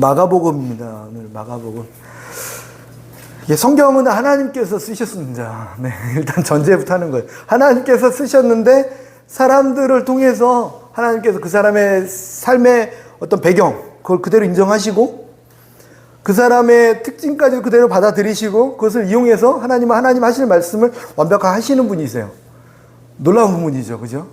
마가복음입니다. 오늘 마가복음. 이게 성경은 하나님께서 쓰셨습니다. 네, 일단 전제부터 하는 거예요. 하나님께서 쓰셨는데 사람들을 통해서 하나님께서 그 사람의 삶의 어떤 배경, 그걸 그대로 인정하시고 그 사람의 특징까지 그대로 받아들이시고 그것을 이용해서 하나님 하시는 말씀을 완벽하게 하시는 분이세요. 놀라운 분이죠. 그죠?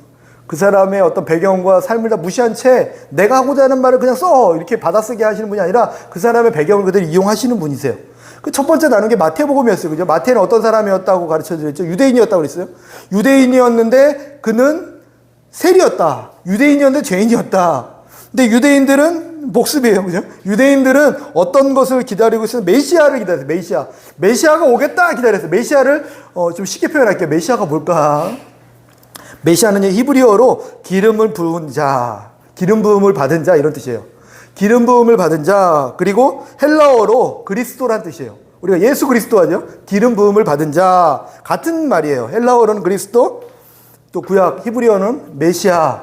그 사람의 어떤 배경과 삶을 다 무시한 채 내가 하고자 하는 말을 그냥 써! 이렇게 받아쓰게 하시는 분이 아니라 그 사람의 배경을 그대로 이용하시는 분이세요. 그 첫 번째 나눈 게 마태복음이었어요. 그죠? 마태는 어떤 사람이었다고 가르쳐 드렸죠? 유대인이었다고 그랬어요. 유대인이었는데 그는 세리였다. 유대인이었는데 죄인이었다. 근데 유대인들은 복습이에요. 그죠? 유대인들은 어떤 것을 기다리고 있어요? 메시아를 기다렸어요. 메시아가 오겠다 기다렸어요. 메시아를 좀 쉽게 표현할게요. 메시아가 뭘까? 메시아는 히브리어로 기름을 부은 자, 기름 부음을 받은 자 이런 뜻이에요. 기름 부음을 받은 자, 그리고 헬라어로 그리스도란 뜻이에요. 우리가 예수 그리스도 하죠. 기름 부음을 받은 자 같은 말이에요. 헬라어로는 그리스도, 또 구약 히브리어는 메시아.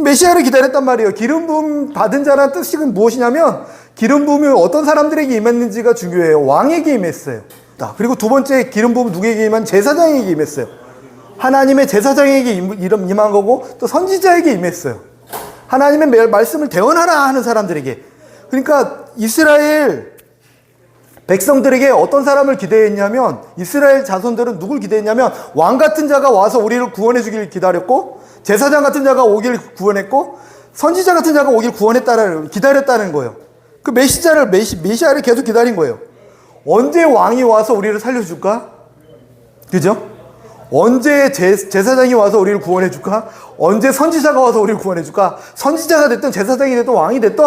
메시아를 기다렸단 말이에요. 기름 부음 받은 자라는 뜻이 무엇이냐면 기름 부음이 어떤 사람들에게 임했는지가 중요해요. 왕에게 임했어요. 그리고 두 번째 기름 부음 누구에게 임한? 제사장에게 임했어요. 하나님의 제사장에게 임한 거고 또 선지자에게 임했어요. 하나님의 말씀을 대언하라 하는 사람들에게. 그러니까 이스라엘 백성들에게 어떤 사람을 기대했냐면 이스라엘 자손들은 누굴 기대했냐면 왕 같은 자가 와서 우리를 구원해 주길 기다렸고 제사장 같은 자가 오길 구원했고 선지자 같은 자가 오길 기다렸다는 거예요. 그 메시아를 계속 기다린 거예요. 언제 왕이 와서 우리를 살려줄까? 그죠? 언제 제사장이 와서 우리를 구원해 줄까? 언제 선지자가 와서 우리를 구원해 줄까? 선지자가 됐든 제사장이 됐든 왕이 됐든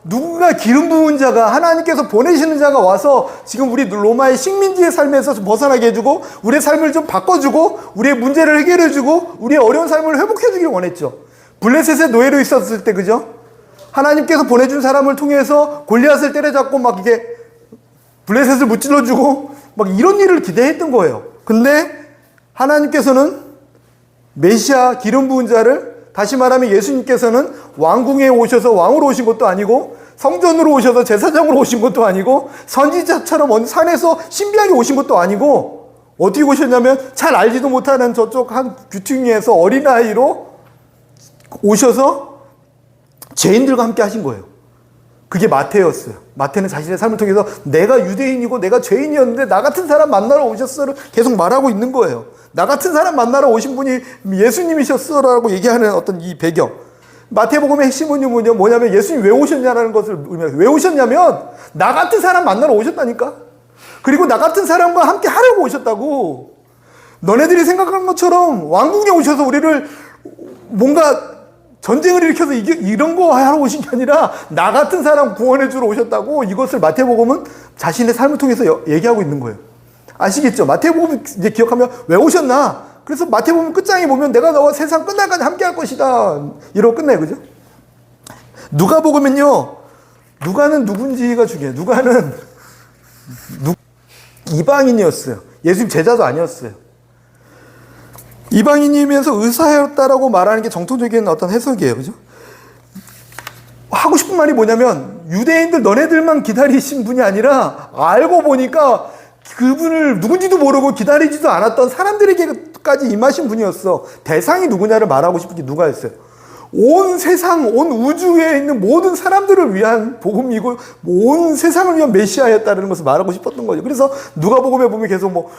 누군가 기름 부은 자가 하나님께서 보내시는 자가 와서 지금 우리 로마의 식민지의 삶에서 좀 벗어나게 해주고 우리의 삶을 좀 바꿔주고 우리의 문제를 해결해주고 우리의 어려운 삶을 회복해주길 원했죠. 블레셋의 노예로 있었을 때 그죠? 하나님께서 보내준 사람을 통해서 골리앗을 때려잡고 막 이게 블레셋을 무찔러주고 막 이런 일을 기대했던 거예요. 근데 하나님께서는 메시아 기름 부은 자를 다시 말하면 예수님께서는 왕궁에 오셔서 왕으로 오신 것도 아니고 성전으로 오셔서 제사장으로 오신 것도 아니고 선지자처럼 어느 산에서 신비하게 오신 것도 아니고 어떻게 오셨냐면 잘 알지도 못하는 저쪽 한 귀퉁이에서 어린아이로 오셔서 죄인들과 함께 하신 거예요. 그게 마태였어요. 마태는 자신의 삶을 통해서 내가 유대인이고 내가 죄인이었는데 나 같은 사람 만나러 오셨어를 계속 말하고 있는 거예요. 나 같은 사람 만나러 오신 분이 예수님이셨어라고 얘기하는 어떤 이 배경. 마태복음의 핵심은 뭐냐면 예수님 왜 오셨냐라는 것을 의미해요. 왜 오셨냐면 나 같은 사람 만나러 오셨다니까. 그리고 나 같은 사람과 함께 하려고 오셨다고. 너네들이 생각하는 것처럼 왕궁에 오셔서 우리를 뭔가 전쟁을 일으켜서 이런 거 하러 오신 게 아니라 나 같은 사람 구원해 주러 오셨다고. 이것을 마태복음은 자신의 삶을 통해서 얘기하고 있는 거예요. 아시겠죠? 마태복음 이제 기억하면 왜 오셨나? 그래서 마태복음 끝장에 보면 내가 너와 세상 끝날까지 함께 할 것이다. 이러고 끝나요. 그죠? 누가복음은요. 누가는 누군지가 중요해요. 누가는 이방인이었어요. 예수님 제자도 아니었어요. 이방인이면서 의사였다라고 말하는 게 정통적인 어떤 해석이에요. 그죠? 하고 싶은 말이 뭐냐면 유대인들 너네들만 기다리신 분이 아니라 알고 보니까 그분을 누군지도 모르고 기다리지도 않았던 사람들에게까지 임하신 분이었어. 대상이 누구냐를 말하고 싶은 게 누가였어요. 온 세상, 온 우주에 있는 모든 사람들을 위한 복음이고 온 세상을 위한 메시아였다는 것을 말하고 싶었던 거죠. 그래서 누가복음에 보면 계속 뭐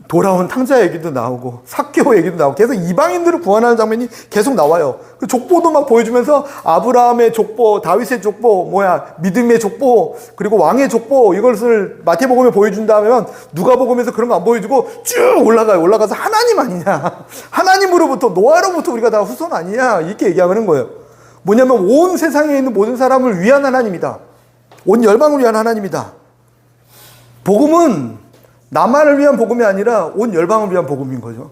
돌아온 탕자 얘기도 나오고 삭개오 얘기도 나오고 계속 이방인들을 구원하는 장면이 계속 나와요. 그 족보도 막 보여주면서 아브라함의 족보, 다윗의 족보, 믿음의 족보, 그리고 왕의 족보 이것을 마태복음에 보여준다면 누가복음에서 그런 거 안 보여주고 쭉 올라가요. 올라가서 하나님 아니냐. 하나님으로부터 노아로부터 우리가 다 후손 아니냐. 이렇게 얘기하는 거예요. 뭐냐면 온 세상에 있는 모든 사람을 위한 하나님이다. 온 열방을 위한 하나님이다. 복음은 나만을 위한 복음이 아니라 온 열방을 위한 복음인 거죠.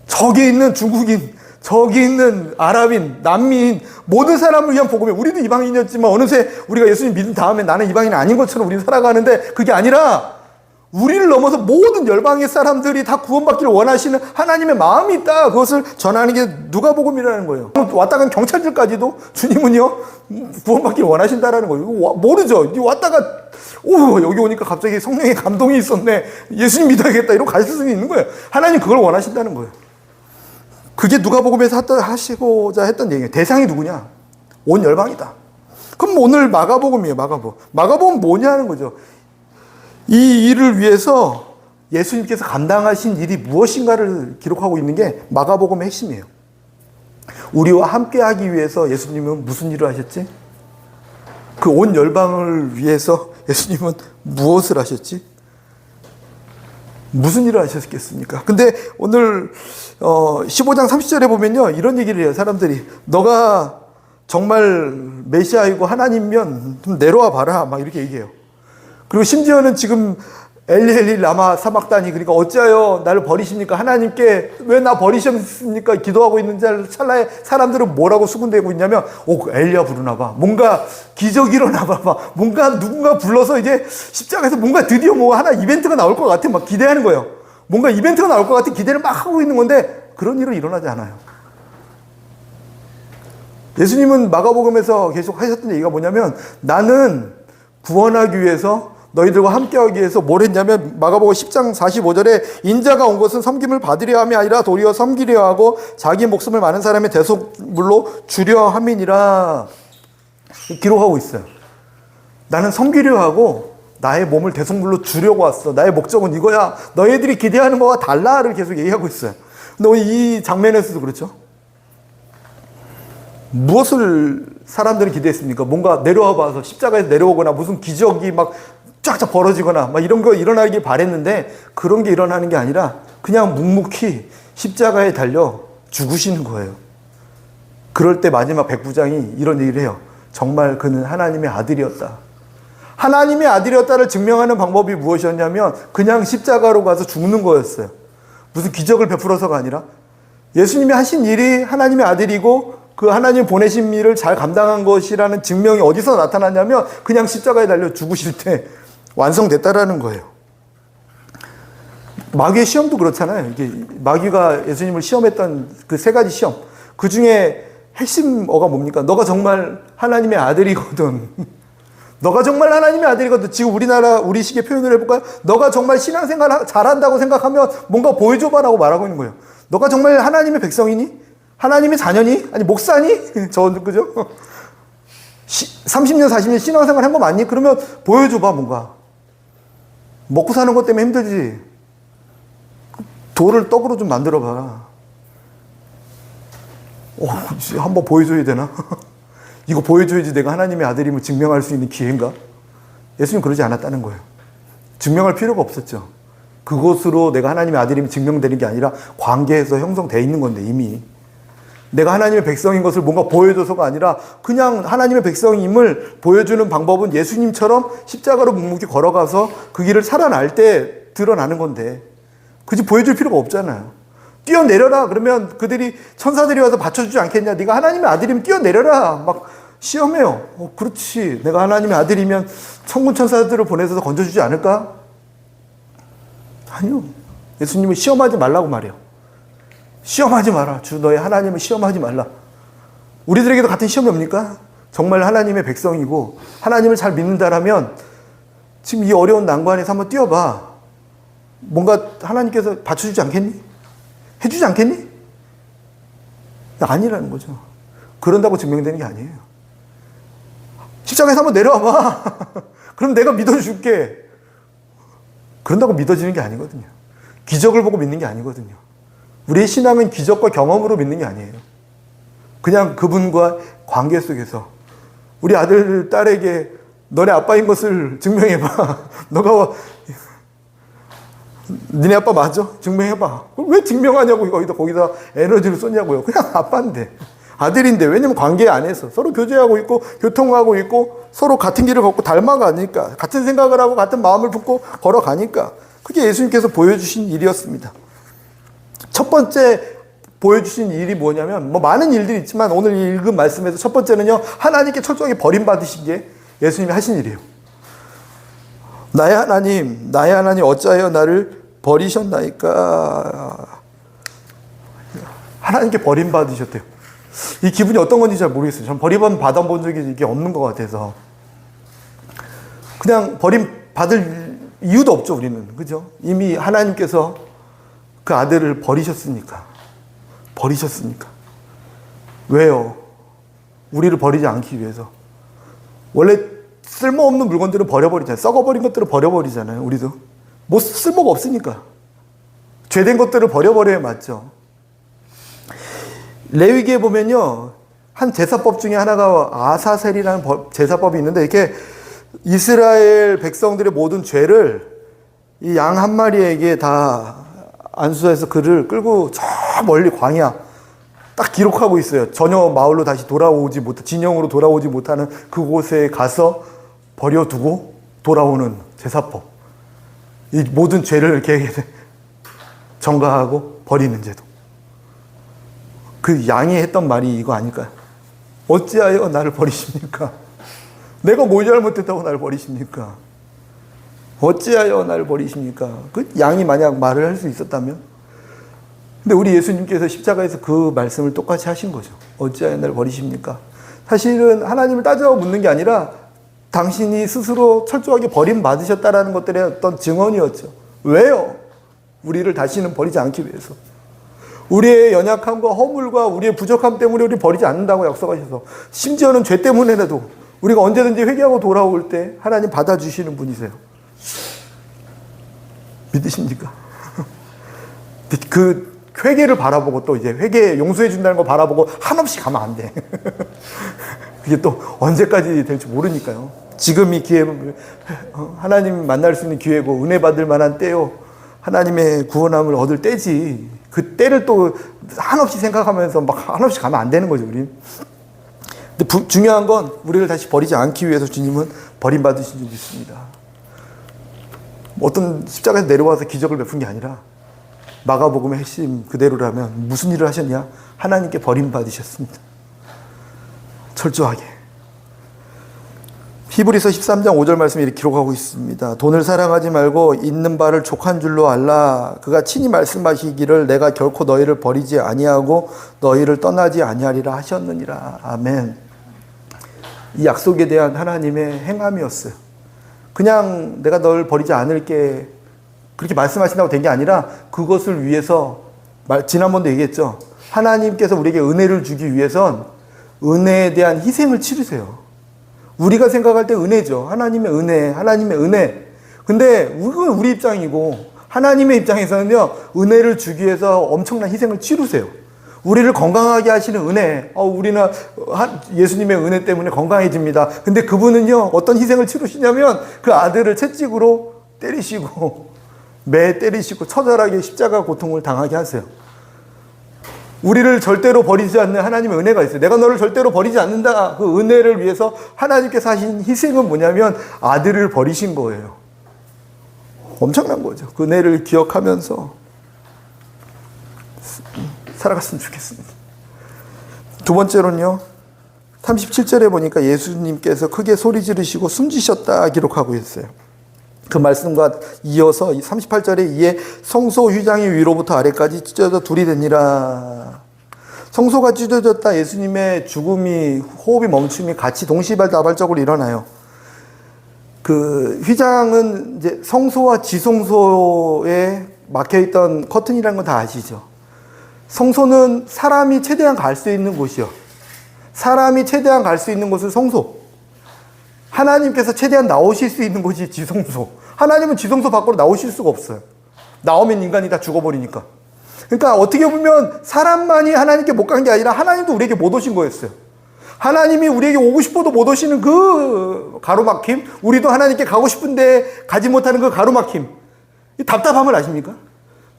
저기 있는 중국인, 저기 있는 아랍인, 남미인 모든 사람을 위한 복음이에요. 우리도 이방인이었지만 어느새 우리가 예수님 믿은 다음에 나는 이방인이 아닌 것처럼 우리는 살아가는데 그게 아니라 우리를 넘어서 모든 열방의 사람들이 다 구원받기를 원하시는 하나님의 마음이 있다. 그것을 전하는 게 누가복음이라는 거예요. 왔다 간 경찰들까지도 주님은요 구원받기를 원하신다라는 거예요. 모르죠. 왔다가 오 여기 오니까 갑자기 성령의 감동이 있었네. 예수님 믿어야겠다. 이러고 갈 수는 있는 거예요. 하나님 그걸 원하신다는 거예요. 그게 누가복음에서 하시고자 했던 얘기예요. 대상이 누구냐? 온 열방이다. 그럼 오늘 마가복음이에요. 마가복음 뭐냐 하는 거죠. 이 일을 위해서 예수님께서 감당하신 일이 무엇인가를 기록하고 있는 게 마가복음의 핵심이에요. 우리와 함께 하기 위해서 예수님은 무슨 일을 하셨지? 그 온 열방을 위해서 예수님은 무엇을 하셨지? 무슨 일을 하셨겠습니까? 근데 오늘 15장 30절에 보면요 이런 얘기를 해요. 사람들이 너가 정말 메시아이고 하나님이면 좀 내려와 봐라 막 이렇게 얘기해요. 그리고 심지어는 지금 엘리 엘리 라마 사박다니 그러니까 어찌하여 나를 버리십니까? 하나님께 왜 나 버리셨습니까? 기도하고 있는 찰나에 사람들은 뭐라고 수군대고 있냐면 엘리야 부르나 봐. 뭔가 기적이 일어나 봐. 뭔가 누군가 불러서 이제 십자가에서 뭔가 드디어 뭐 하나 이벤트가 나올 것 같아. 막 기대하는 거예요. 뭔가 이벤트가 나올 것 같아 기대를 막 하고 있는 건데 그런 일은 일어나지 않아요. 예수님은 마가복음에서 계속 하셨던 얘기가 뭐냐면 나는 구원하기 위해서 너희들과 함께하기 위해서 뭘 했냐면 마가복음 10장 45절에 인자가 온 것은 섬김을 받으려 함이 아니라 도리어 섬기려 하고 자기 목숨을 많은 사람의 대속물로 주려 함이니라 기록하고 있어요. 나는 섬기려 하고 나의 몸을 대속물로 주려고 왔어. 나의 목적은 이거야. 너희들이 기대하는 거와 달라를 계속 얘기하고 있어요. 근데 이 장면에서도 그렇죠. 무엇을 사람들이 기대했습니까? 뭔가 내려와 봐서 십자가에서 내려오거나 무슨 기적이 막 쫙쫙 벌어지거나 막 이런 거 일어나길 바랬는데 그런 게 일어나는 게 아니라 그냥 묵묵히 십자가에 달려 죽으시는 거예요. 그럴 때 마지막 백부장이 이런 얘기를 해요. 정말 그는 하나님의 아들이었다. 하나님의 아들이었다를 증명하는 방법이 무엇이었냐면 그냥 십자가로 가서 죽는 거였어요. 무슨 기적을 베풀어서가 아니라 예수님이 하신 일이 하나님의 아들이고 그 하나님 보내신 일을 잘 감당한 것이라는 증명이 어디서 나타났냐면 그냥 십자가에 달려 죽으실 때 완성됐다라는 거예요. 마귀의 시험도 그렇잖아요. 이게 마귀가 예수님을 시험했던 그 세 가지 시험. 그 중에 핵심어가 뭡니까? 너가 정말 하나님의 아들이거든. 너가 정말 하나님의 아들이거든. 지금 우리 식의 표현을 해볼까요? 너가 정말 신앙생활 잘한다고 생각하면 뭔가 보여줘봐라고 말하고 있는 거예요. 너가 정말 하나님의 백성이니? 하나님의 자녀니? 아니 목사니? 그죠? 30년 40년 신앙생활 한 거 맞니? 그러면 보여줘봐 뭔가. 먹고 사는 것 때문에 힘들지. 돌을 떡으로 좀 만들어봐. 한번 보여줘야 되나? 이거 보여줘야지 내가 하나님의 아들임을 증명할 수 있는 기회인가? 예수님 그러지 않았다는 거예요. 증명할 필요가 없었죠. 그것으로 내가 하나님의 아들임이 증명되는 게 아니라 관계에서 형성되어 있는 건데 이미. 내가 하나님의 백성인 것을 뭔가 보여줘서가 아니라 그냥 하나님의 백성임을 보여주는 방법은 예수님처럼 십자가로 묵묵히 걸어가서 그 길을 살아날 때 드러나는 건데 굳이 보여줄 필요가 없잖아요. 뛰어내려라 그러면 그들이 천사들이 와서 받쳐주지 않겠냐. 네가 하나님의 아들이면 뛰어내려라 막 시험해요. 그렇지. 내가 하나님의 아들이면 천군 천사들을 보내서 건져주지 않을까? 아니요. 예수님은 시험하지 말라고 말해요. 시험하지 마라. 주 너의 하나님을 시험하지 말라. 우리들에게도 같은 시험이 옵니까? 정말 하나님의 백성이고 하나님을 잘 믿는다라면 지금 이 어려운 난관에서 한번 뛰어봐. 뭔가 하나님께서 받쳐주지 않겠니? 해주지 않겠니? 아니라는 거죠. 그런다고 증명되는 게 아니에요. 십자가에서 한번 내려와봐. 그럼 내가 믿어줄게. 그런다고 믿어지는 게 아니거든요. 기적을 보고 믿는 게 아니거든요. 우리의 신앙은 기적과 경험으로 믿는 게 아니에요. 그냥 그분과 관계 속에서 우리 아들, 딸에게 너네 아빠인 것을 증명해봐. 너가 니네 아빠 맞아? 증명해봐. 왜 증명하냐고 거기다 에너지를 쏟냐고요. 그냥 아빠인데 아들인데. 왜냐면 관계 안에서 서로 교제하고 있고 교통하고 있고 서로 같은 길을 걷고 닮아가니까 같은 생각을 하고 같은 마음을 품고 걸어가니까 그게 예수님께서 보여주신 일이었습니다. 첫 번째 보여주신 일이 뭐냐면 많은 일들이 있지만 오늘 읽은 말씀에서 첫 번째는요 하나님께 철저하게 버림받으신 게 예수님이 하신 일이에요. 나의 하나님 어찌하여 나를 버리셨나이까. 하나님께 버림받으셨대요. 이 기분이 어떤 건지 잘 모르겠어요. 전 버림받아본 적이 이게 없는 것 같아서. 그냥 버림받을 이유도 없죠, 우리는. 그죠? 이미 하나님께서 그 아들을 버리셨으니까. 왜요? 우리를 버리지 않기 위해서. 원래 쓸모없는 물건들은 버려버리잖아요. 썩어버린 것들을 버려버리잖아요, 우리도. 뭐 쓸모가 없으니까. 죄된 것들을 버려버려야 맞죠. 레위기에 보면요, 한 제사법 중에 하나가 아사셀이라는 제사법이 있는데, 이렇게 이스라엘 백성들의 모든 죄를 이 양 한 마리에게 다 안수해서 그를 끌고 저 멀리 광야 딱 기록하고 있어요. 전혀 마을로 다시 진영으로 돌아오지 못하는 그곳에 가서 버려두고 돌아오는 제사법. 이 모든 죄를 이렇게 정가하고 버리는 제도. 그 양이 했던 말이 이거 아닐까요? 어찌하여 나를 버리십니까? 내가 뭘 잘못했다고 나를 버리십니까? 어찌하여 나를 버리십니까? 그 양이 만약 말을 할 수 있었다면? 근데 우리 예수님께서 십자가에서 그 말씀을 똑같이 하신 거죠. 어찌하여 나를 버리십니까? 사실은 하나님을 따져 묻는 게 아니라 당신이 스스로 철저하게 버림받으셨다라는 것들의 어떤 증언이었죠. 왜요? 우리를 다시는 버리지 않기 위해서. 우리의 연약함과 허물과 우리의 부족함 때문에 우리 버리지 않는다고 약속하셔서, 심지어는 죄 때문에라도 우리가 언제든지 회개하고 돌아올 때 하나님 받아주시는 분이세요. 믿으십니까? 그 회개를 바라보고 또 이제 회개 용서해 준다는 거 바라보고 한없이 가면 안 돼. 그게 또 언제까지 될지 모르니까요. 지금 이 기회, 하나님 만날 수 있는 기회고 은혜 받을 만한 때요. 하나님의 구원함을 얻을 때지. 그 때를 또 한없이 생각하면서 막 한없이 가면 안 되는 거죠, 우리. 근데 중요한 건 우리를 다시 버리지 않기 위해서 주님은 버림받으신 줄 믿습니다. 어떤 십자가에서 내려와서 기적을 베푼 게 아니라 마가복음의 핵심 그대로라면 무슨 일을 하셨냐? 하나님께 버림받으셨습니다. 철저하게. 히브리서 13장 5절 말씀에 이렇게 기록하고 있습니다. 돈을 사랑하지 말고 있는 바를 족한 줄로 알라. 그가 친히 말씀하시기를 내가 결코 너희를 버리지 아니하고 너희를 떠나지 아니하리라 하셨느니라. 아멘. 이 약속에 대한 하나님의 행함이었어요. 그냥 내가 너를 버리지 않을게 그렇게 말씀하신다고 된 게 아니라 그것을 위해서 지난번도 얘기했죠. 하나님께서 우리에게 은혜를 주기 위해선 은혜에 대한 희생을 치르세요. 우리가 생각할 때 은혜죠. 하나님의 은혜. 근데 그건 우리 입장이고 하나님의 입장에서는요, 은혜를 주기 위해서 엄청난 희생을 치르세요. 우리를 건강하게 하시는 은혜. 우리는 예수님의 은혜 때문에 건강해집니다. 근데 그분은요, 어떤 희생을 치르시냐면 그 아들을 채찍으로 때리시고 매 때리시고 처절하게 십자가 고통을 당하게 하세요. 우리를 절대로 버리지 않는 하나님의 은혜가 있어요. 내가 너를 절대로 버리지 않는다. 그 은혜를 위해서 하나님께서 하신 희생은 뭐냐면 아들을 버리신 거예요. 엄청난 거죠. 그 은혜를 기억하면서 살아갔으면 좋겠습니다. 두 번째로는요, 37절에 보니까 예수님께서 크게 소리 지르시고 숨지셨다 기록하고 있어요. 그 말씀과 이어서 38절에 이에 성소 휘장이 위로부터 아래까지 찢어져 둘이 되니라. 성소가 찢어졌다. 예수님의 죽음이, 호흡이 멈춤이 같이 동시다발적으로 일어나요. 그 휘장은 이제 성소와 지성소에 막혀있던 커튼이라는 건 다 아시죠? 성소는 사람이 최대한 갈 수 있는 곳이요. 사람이 최대한 갈 수 있는 곳은 성소. 하나님께서 최대한 나오실 수 있는 곳이 지성소. 하나님은 지성소 밖으로 나오실 수가 없어요. 나오면 인간이 다 죽어버리니까. 그러니까 어떻게 보면 사람만이 하나님께 못 간 게 아니라 하나님도 우리에게 못 오신 거였어요. 하나님이 우리에게 오고 싶어도 못 오시는 그 가로막힘, 우리도 하나님께 가고 싶은데 가지 못하는 그 가로막힘, 이 답답함을 아십니까?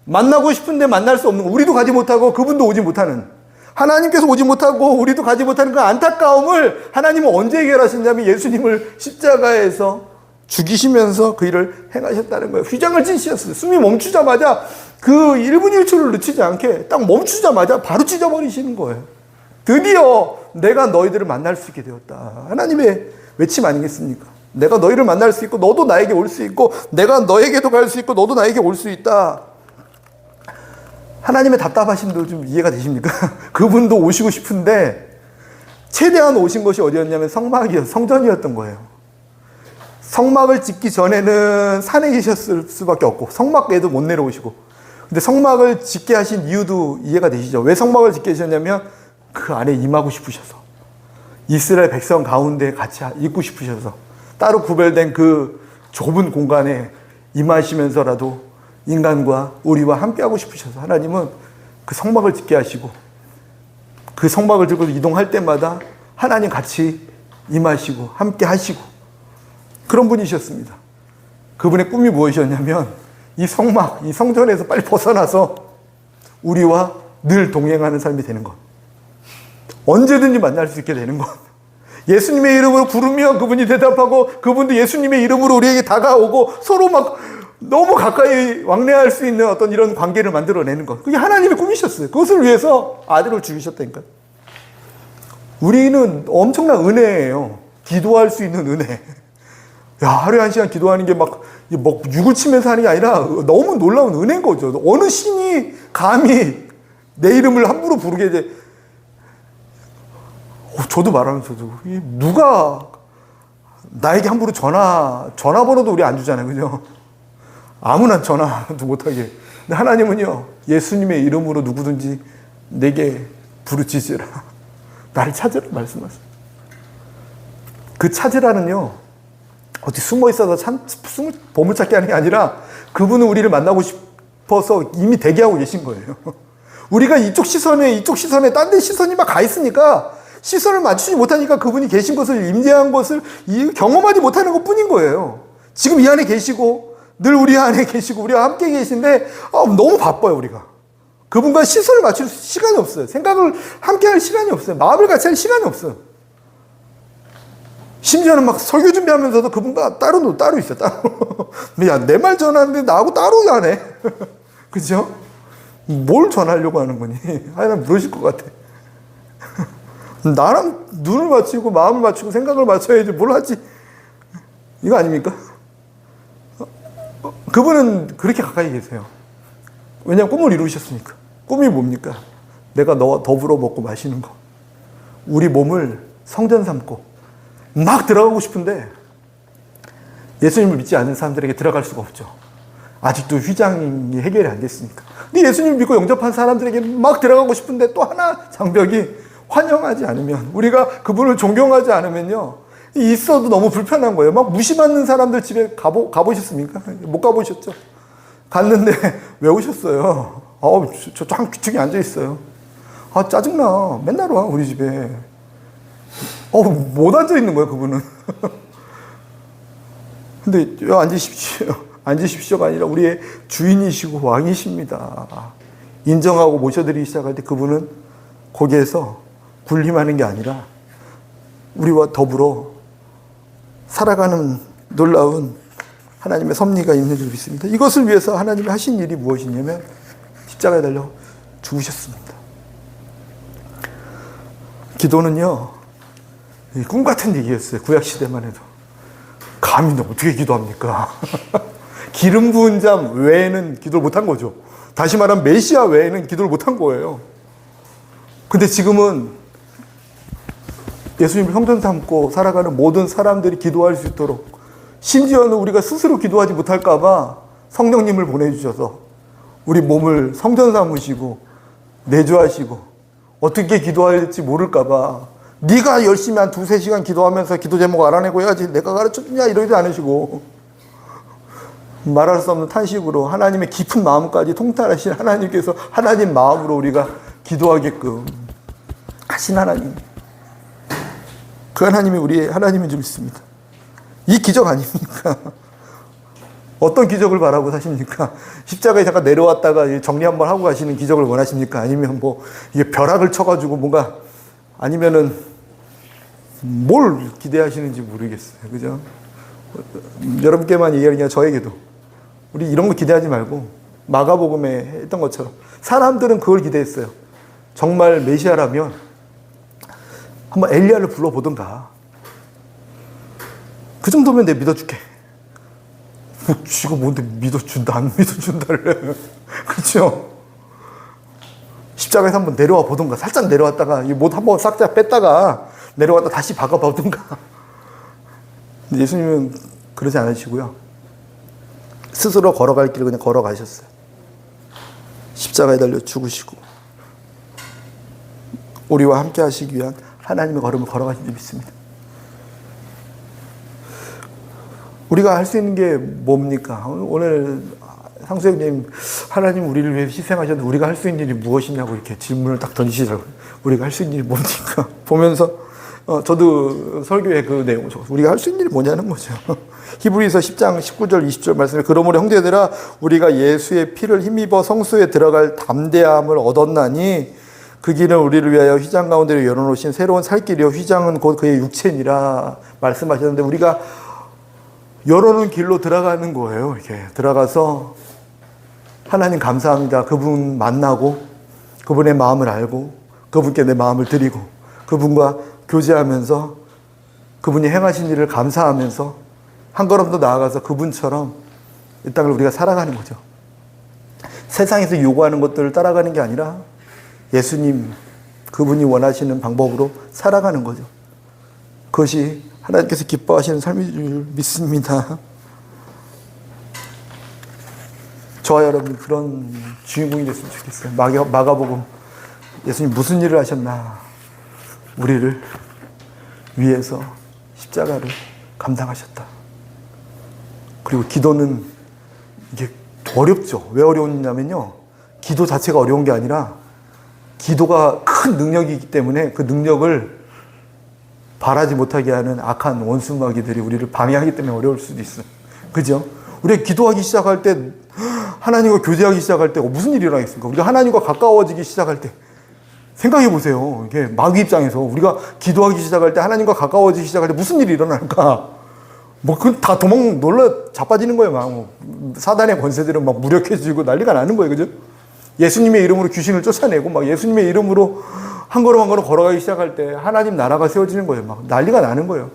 만나고 싶은데 만날 수 없는 거, 우리도 가지 못하고 그분도 오지 못하는, 하나님께서 오지 못하고 우리도 가지 못하는 그 안타까움을 하나님은 언제 해결하시냐면 예수님을 십자가에서 죽이시면서 그 일을 행하셨다는 거예요. 휘장을 찢으셨어요. 숨이 멈추자마자 그 1분 1초를 늦추지 않게 딱 멈추자마자 바로 찢어버리시는 거예요. 드디어 내가 너희들을 만날 수 있게 되었다. 하나님의 외침 아니겠습니까? 내가 너희를 만날 수 있고 너도 나에게 올 수 있고 내가 너에게도 갈 수 있고 너도 나에게 올 수 있다. 하나님의 답답하심도 좀 이해가 되십니까? 그분도 오시고 싶은데 최대한 오신 것이 어디였냐면 성전이었던 거예요. 성막을 짓기 전에는 산에 계셨을 수밖에 없고 성막에도 못 내려오시고, 근데 성막을 짓게 하신 이유도 이해가 되시죠? 왜 성막을 짓게 하셨냐면 그 안에 임하고 싶으셔서, 이스라엘 백성 가운데 같이 있고 싶으셔서, 따로 구별된 그 좁은 공간에 임하시면서라도 인간과 우리와 함께하고 싶으셔서 하나님은 그 성막을 짓게 하시고, 그 성막을 들고 이동할 때마다 하나님 같이 임하시고 함께 하시고 그런 분이셨습니다. 그분의 꿈이 무엇이었냐면 이 성막, 이 성전에서 빨리 벗어나서 우리와 늘 동행하는 삶이 되는 것. 언제든지 만날 수 있게 되는 것. 예수님의 이름으로 부르면 그분이 대답하고, 그분도 예수님의 이름으로 우리에게 다가오고, 서로 막 너무 가까이 왕래할 수 있는 어떤 이런 관계를 만들어내는 것. 그게 하나님의 꿈이셨어요. 그것을 위해서 아들을 죽이셨다니까요. 우리는 엄청난 은혜예요. 기도할 수 있는 은혜. 야, 하루에 1시간 기도하는 게 막 육을 치면서 하는 게 아니라 너무 놀라운 은혜인 거죠. 어느 신이 감히 내 이름을 함부로 부르게 돼. 저도 말하면서도 누가 나에게 함부로 전화번호도 우리 안 주잖아요. 그죠? 아무나 전화도 못하게. 근데 하나님은요, 예수님의 이름으로 누구든지 내게 부르짖으라. 나를 찾으라 말씀하세요. 그 찾으라는요, 어디 숨어 있어서 보물찾기 하는 게 아니라 그분은 우리를 만나고 싶어서 이미 대기하고 계신 거예요. 우리가 이쪽 시선에 딴 데 시선이 막 가 있으니까 시선을 맞추지 못하니까 그분이 계신 것을, 임재한 것을 경험하지 못하는 것 뿐인 거예요. 지금 이 안에 계시고 늘 우리 안에 계시고 우리와 함께 계신데 너무 바빠요. 우리가 그분과 시선을 맞출 시간이 없어요. 생각을 함께 할 시간이 없어요. 마음을 같이 할 시간이 없어요. 심지어는 막 설교 준비하면서도 그분과 따로 있어요. 따로. 야, 내 말 전하는데 나하고 따로 하네. 그죠? 뭘 전하려고 하는 거니? 하여간 물으실 것 같아. 나랑 눈을 맞추고 마음을 맞추고 생각을 맞춰야지 뭘 하지? 이거 아닙니까? 그분은 그렇게 가까이 계세요. 왜냐하면 꿈을 이루셨으니까. 꿈이 뭡니까? 내가 너와 더불어 먹고 마시는 거. 우리 몸을 성전 삼고 막 들어가고 싶은데 예수님을 믿지 않는 사람들에게 들어갈 수가 없죠. 아직도 휘장이 해결이 안 됐으니까. 근데 예수님을 믿고 영접한 사람들에게 막 들어가고 싶은데 또 하나 장벽이, 환영하지 않으면, 우리가 그분을 존경하지 않으면요, 있어도 너무 불편한 거예요. 막 무시받는 사람들 집에 가보셨습니까? 못 가보셨죠? 갔는데 왜 오셨어요? 저 귀퉁이 앉아있어요. 짜증나. 맨날 와 우리 집에. 못 앉아있는 거예요 그분은. 근데 앉으십시오. 앉으십시오가 아니라 우리의 주인이시고 왕이십니다. 인정하고 모셔드리기 시작할 때 그분은 거기에서 군림하는 게 아니라 우리와 더불어 살아가는 놀라운 하나님의 섭리가 있는 줄 믿습니다. 이것을 위해서 하나님이 하신 일이 무엇이냐면 십자가에 달려 죽으셨습니다. 기도는요, 꿈 같은 얘기였어요. 구약시대만 해도. 감히 어떻게 기도합니까? 기름 부은 자 외에는 기도를 못한 거죠. 다시 말하면 메시아 외에는 기도를 못한 거예요. 근데 지금은 예수님을 성전 삼고 살아가는 모든 사람들이 기도할 수 있도록, 심지어는 우리가 스스로 기도하지 못할까 봐 성령님을 보내주셔서 우리 몸을 성전 삼으시고 내주하시고, 어떻게 기도할지 모를까 봐 네가 열심히 한 2-3시간 기도하면서 기도 제목 알아내고 해야지 내가 가르쳐주냐 이러지 않으시고, 말할 수 없는 탄식으로 하나님의 깊은 마음까지 통달하신 하나님께서 하나님 마음으로 우리가 기도하게끔 하신 하나님, 그 하나님이 우리의 하나님인 줄 믿습니다. 이 기적 아닙니까? 어떤 기적을 바라고 사십니까? 십자가에 잠깐 내려왔다가 정리 한번 하고 가시는 기적을 원하십니까? 아니면 이게 벼락을 쳐가지고 뭔가, 아니면은 뭘 기대하시는지 모르겠어요. 그죠? 여러분께만 얘기하는 게 아니라 저에게도 우리 이런 거 기대하지 말고 마가복음에 했던 것처럼 사람들은 그걸 기대했어요. 정말 메시아라면 한번 엘리야를 불러보든가. 그 정도면 내가 믿어줄게. 뭐 쥐가 뭔데 믿어준다 안 믿어준다래. 그렇죠? 십자가에서 한번 내려와 보던가, 살짝 내려왔다가 못 한번 싹 뺐다가 내려왔다 다시 박아보던가. 예수님은 그러지 않으시고요. 스스로 걸어갈 길을 그냥 걸어가셨어요. 십자가에 달려 죽으시고 우리와 함께 하시기 위한 하나님의 걸음을 걸어가신 줄 믿습니다. 우리가 할 수 있는 게 뭡니까? 오늘 상수형님, 하나님 우리를 위해 희생하셨는데 우리가 할 수 있는 일이 무엇이냐고 이렇게 질문을 딱 던지시더라고요. 우리가 할 수 있는 일이 뭡니까? 보면서 저도 설교의 그 내용, 우리가 할 수 있는 일이 뭐냐는 거죠. 히브리서 10장 19절 20절 말씀에 그러므로 형제들아 우리가 예수의 피를 힘입어 성소에 들어갈 담대함을 얻었나니 그 길은 우리를 위하여 휘장 가운데로 열어놓으신 새로운 살 길이요 휘장은 곧 그의 육체니라 말씀하셨는데, 우리가 열어놓은 길로 들어가는 거예요. 이렇게 들어가서 하나님 감사합니다. 그분 만나고 그분의 마음을 알고 그분께 내 마음을 드리고 그분과 교제하면서 그분이 행하신 일을 감사하면서 한 걸음 더 나아가서 그분처럼 이 땅을 우리가 살아가는 거죠. 세상에서 요구하는 것들을 따라가는 게 아니라 예수님, 그분이 원하시는 방법으로 살아가는 거죠. 그것이 하나님께서 기뻐하시는 삶인 줄 믿습니다. 저와 여러분 그런 주인공이 됐으면 좋겠어요. 마가복음, 예수님 무슨 일을 하셨나? 우리를 위해서 십자가를 감당하셨다. 그리고 기도는 이게 어렵죠. 왜 어려웠냐면요, 기도 자체가 어려운 게 아니라 기도가 큰 능력이기 때문에 그 능력을 바라지 못하게 하는 악한 원수마귀들이 우리를 방해하기 때문에 어려울 수도 있어요. 그죠? 우리가 기도하기 시작할 때, 하나님과 교제하기 시작할 때 무슨 일이 일어나겠습니까? 우리가 하나님과 가까워지기 시작할 때 생각해 보세요. 이게 마귀 입장에서 우리가 기도하기 시작할 때, 하나님과 가까워지기 시작할 때 무슨 일이 일어날까? 뭐 그 다 놀라 자빠지는 거예요. 막 사단의 권세들은 막 무력해지고 난리가 나는 거예요. 그죠? 예수님의 이름으로 귀신을 쫓아내고 막 예수님의 이름으로 한 걸음 한 걸음 걸어가기 시작할 때 하나님 나라가 세워지는 거예요. 막 난리가 나는 거예요.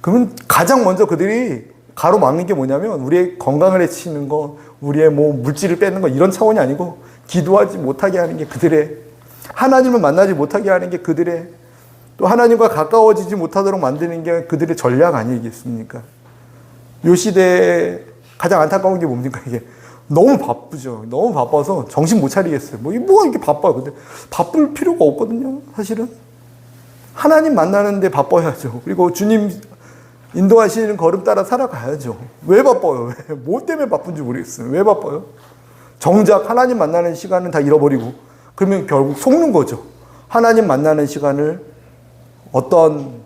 그러면 가장 먼저 그들이 가로막는 게 뭐냐면 우리의 건강을 해치는 거, 우리의 뭐 물질을 뺏는 거, 이런 차원이 아니고 기도하지 못하게 하는 게 그들의, 하나님을 만나지 못하게 하는 게 그들의, 또 하나님과 가까워지지 못하도록 만드는 게 그들의 전략 아니겠습니까? 이 시대에 가장 안타까운 게 뭡니까? 이게 너무 바쁘죠. 너무 바빠서 정신 못 차리겠어요. 뭐가 이렇게 바빠요. 근데 바쁠 필요가 없거든요. 사실은 하나님 만나는데 바빠야죠. 그리고 주님 인도하시는 걸음 따라 살아가야죠. 왜 바빠요? 뭐 때문에 바쁜지 모르겠어요. 왜 바빠요? 정작 하나님 만나는 시간은 다 잃어버리고 그러면 결국 속는 거죠. 하나님 만나는 시간을 어떤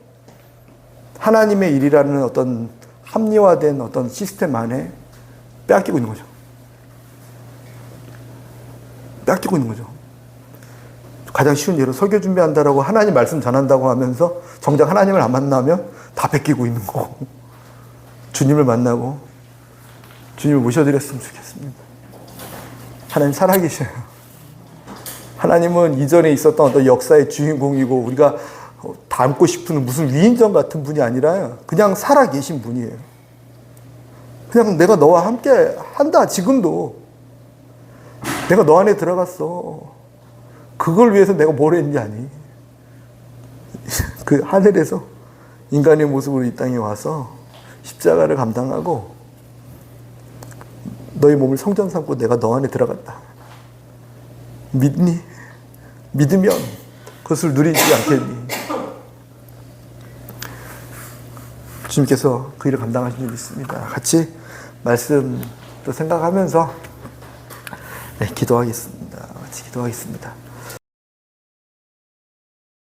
하나님의 일이라는 어떤 합리화된 어떤 시스템 안에 빼앗기고 있는 거죠. 빼앗기고 있는 거죠. 가장 쉬운 예로 설교 준비한다라고 하나님 말씀 전한다고 하면서 정작 하나님을 안 만나면 다 뺏기고 있는 거고, 주님을 만나고 주님을 모셔드렸으면 좋겠습니다. 하나님 살아계셔요. 하나님은 이전에 있었던 어떤 역사의 주인공이고 우리가 닮고 싶은 무슨 위인전 같은 분이 아니라 그냥 살아계신 분이에요. 그냥 내가 너와 함께 한다. 지금도 내가 너 안에 들어갔어. 그걸 위해서 내가 뭘 했는지 아니? 그 하늘에서 인간의 모습으로 이 땅에 와서 십자가를 감당하고 너의 몸을 성전 삼고 내가 너 안에 들어갔다. 믿니? 믿으면 그것을 누리지 않겠니? 주님께서 그 일을 감당하신 줄 믿습니다. 같이 말씀도 생각하면서 기도하겠습니다. 같이 기도하겠습니다.